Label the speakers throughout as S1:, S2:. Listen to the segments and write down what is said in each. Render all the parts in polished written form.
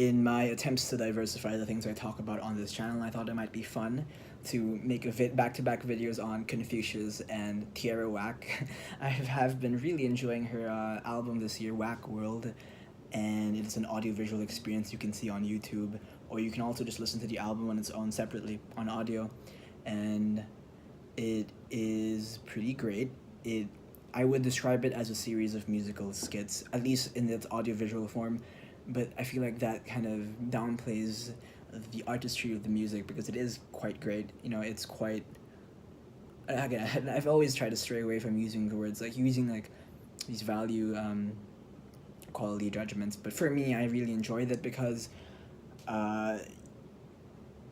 S1: in my attempts to diversify the things I talk about on this channel, I thought it might be fun to make back-to-back videos on Confucius and Tierra Whack. I have been really enjoying her album this year, Whack World, and it's an audiovisual experience you can see on YouTube, or you can also just listen to the album on its own separately on audio, and it is pretty great. I would describe it as a series of musical skits, at least in its audiovisual form, but I feel like that kind of downplays the artistry of the music because it is quite great. You know, it's quite. Again, I've always tried to stray away from using the words like using like these value quality judgments, but for me, I really enjoy that because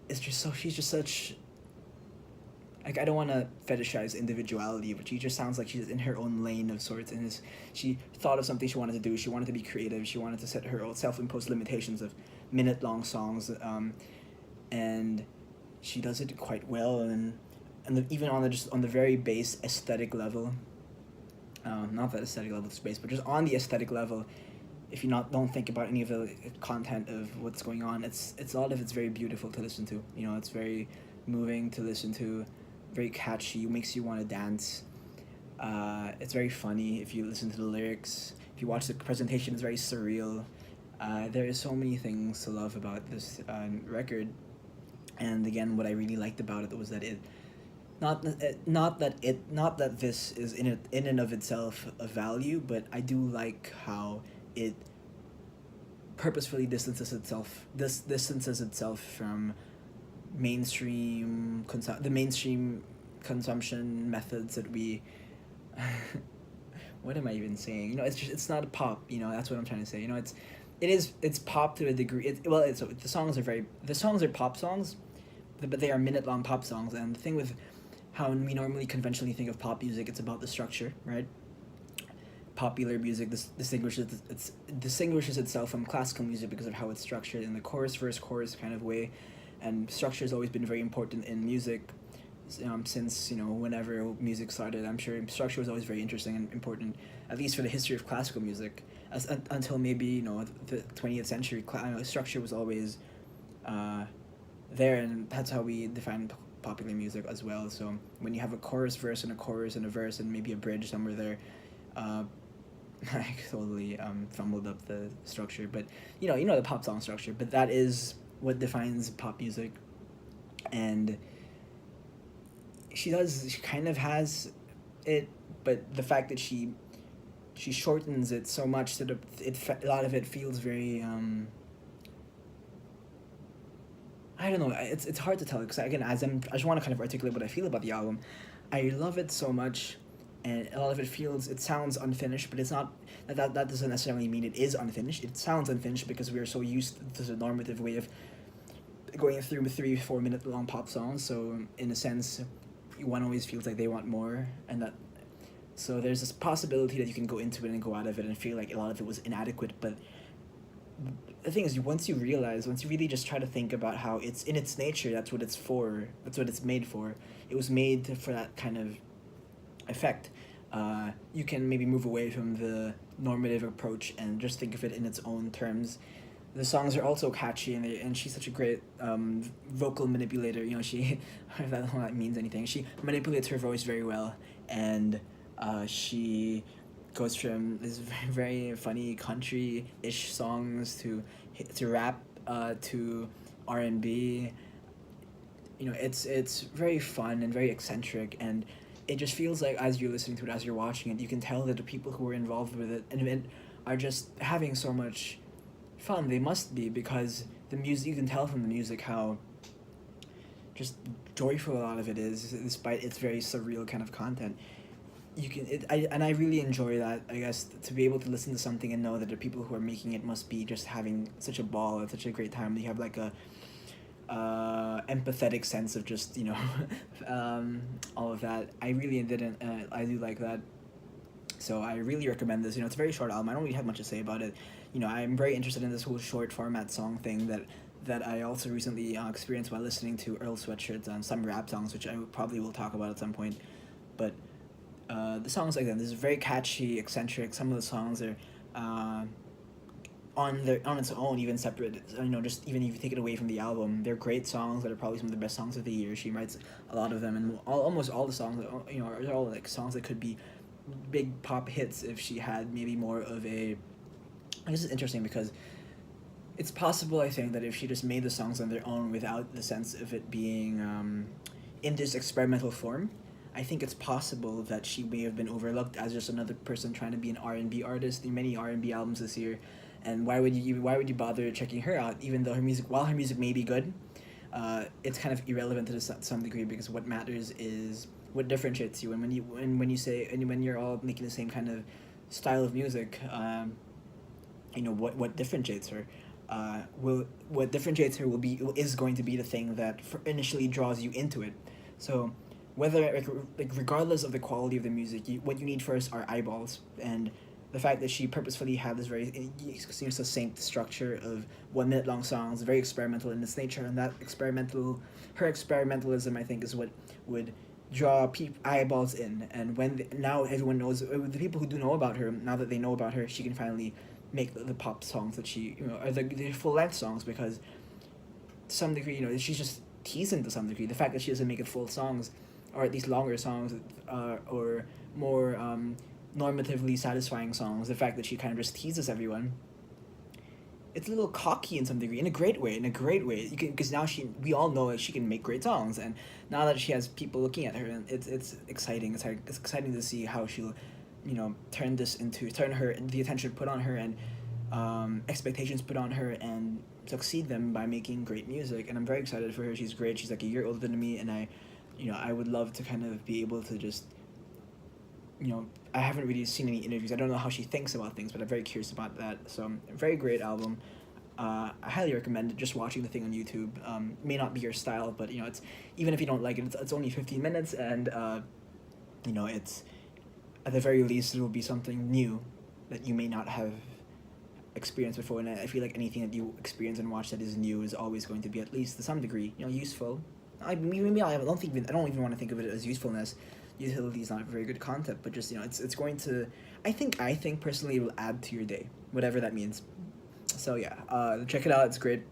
S1: it's just so she's just such. Like, I don't want to fetishize individuality, but she just sounds like she's in her own lane of sorts, and she thought of something she wanted to do. She wanted to be creative. She wanted to set her own self-imposed limitations of minute-long songs, and she does it quite well. And even on the very base aesthetic level, not that aesthetic level of space, but just on the aesthetic level, if you don't think about any of the content of what's going on, it's a lot of it's very beautiful to listen to. You know, it's very moving to listen to. Very catchy, makes you want to dance. It's very funny if you listen to the lyrics. If you watch the presentation, it's very surreal. There is so many things to love about this record, and again, what I really liked about it was that it, not that this is in and of itself a value, but I do like how it purposefully distances itself from the mainstream consumption methods that we what am I even saying? You know, it's not a pop, you know, that's what I'm trying to say. You know, it's pop to a degree. The songs are pop songs, but they are minute-long pop songs. And the thing with how we normally conventionally think of pop music, it's about the structure, right? Popular music distinguishes itself from classical music because of how it's structured in the chorus verse chorus kind of way. And structure has always been very important in music, since, you know, whenever music started. I'm sure structure was always very interesting and important, at least for the history of classical music, until maybe, you know, the 20th century. Structure was always there, and that's how we define popular music as well. So when you have a chorus verse and a chorus and a verse and maybe a bridge somewhere there, I totally fumbled up the structure, but you know the pop song structure, but that is what defines pop music. And she kind of has it, but the fact that she shortens it so much that a lot of it feels very I don't know, it's hard to tell, because again, I just want to kind of articulate what I feel about the album. I love it so much, and a lot of it sounds unfinished, but it's not. That doesn't necessarily mean it is unfinished. It sounds unfinished because we are so used to the normative way of going through 3-4 minute long pop songs. So in a sense, one always feels like they want more, so there's this possibility that you can go into it and go out of it and feel like a lot of it was inadequate. But the thing is, once you really just try to think about how it's in its nature, that's what it's for. That's what it's made for. It was made for that kind of effect. You can maybe move away from the normative approach and just think of it in its own terms. The songs are also catchy, and she's such a great vocal manipulator. You know, if that means anything, she manipulates her voice very well, and she goes from this very funny country-ish songs to rap, to R&B. You know, it's very fun and very eccentric, and it just feels like as you're listening to it, as you're watching it, you can tell that the people who are involved with it are just having so much fun. They must be, because the music, you can tell from the music how just joyful a lot of it is, despite its very surreal kind of content. I really enjoy that, I guess, to be able to listen to something and know that the people who are making it must be just having such a ball and such a great time. You have like a empathetic sense of just, you know, all of that. I really didn't. I do like that. So I really recommend this. You know, it's a very short album. I don't really have much to say about it. You know, I'm very interested in this whole short format song thing that I also recently experienced while listening to Earl Sweatshirt's some rap songs, which I probably will talk about at some point. But the songs like that, this is very catchy, eccentric. Some of the songs are on its own, even separate, just even if you take it away from the album, they're great songs that are probably some of the best songs of the year. She writes a lot of them, and almost all the songs, are all like songs that could be big pop hits if she had maybe more of a. This is interesting because it's possible, I think, that if she just made the songs on their own without the sense of it being in this experimental form, I think it's possible that she may have been overlooked as just another person trying to be an R&B artist. There are many R&B albums this year, and why would you bother checking her out? Even though while her music may be good, it's kind of irrelevant to some degree, because what matters is what differentiates you. And when you say, and when you're all making the same kind of style of music, what differentiates her. What differentiates her is going to be the thing that initially draws you into it. So whether regardless of the quality of the music, what you need first are eyeballs. And the fact that she purposefully had this very succinct structure of 1 minute long songs, very experimental in its nature, and her experimentalism, I think, is what would draw eyeballs in. And now everyone knows, the people who do know about her, now that they know about her, she can finally make the pop songs that she, are the full length songs, because to some degree, she's just teasing to some degree. The fact that she doesn't make it full songs, or at least longer songs, or more normatively satisfying songs, the fact that she kind of just teases everyone, it's a little cocky in some degree, in a great way. Because now we all know that she can make great songs, and now that she has people looking at her, and it's exciting. It's exciting to see how she'll, turn the attention put on her, and expectations put on her, and succeed them by making great music. And I'm very excited for her. She's great. She's like a year older than me, and I would love to kind of be able to just, I haven't really seen any interviews. I don't know how she thinks about things, but I'm very curious about that. So, a very great album. I highly recommend it. Just watching the thing on YouTube. May not be your style, but it's, even if you don't like it, it's only 15 minutes, and it's, at the very least, it will be something new that you may not have experienced before. And I feel like anything that you experience and watch that is new is always going to be, at least to some degree, useful. I don't even want to think of it as usefulness. Utility is not a very good concept, but just it's going to, I think personally, it will add to your day, whatever that means. So yeah, check it out. It's great.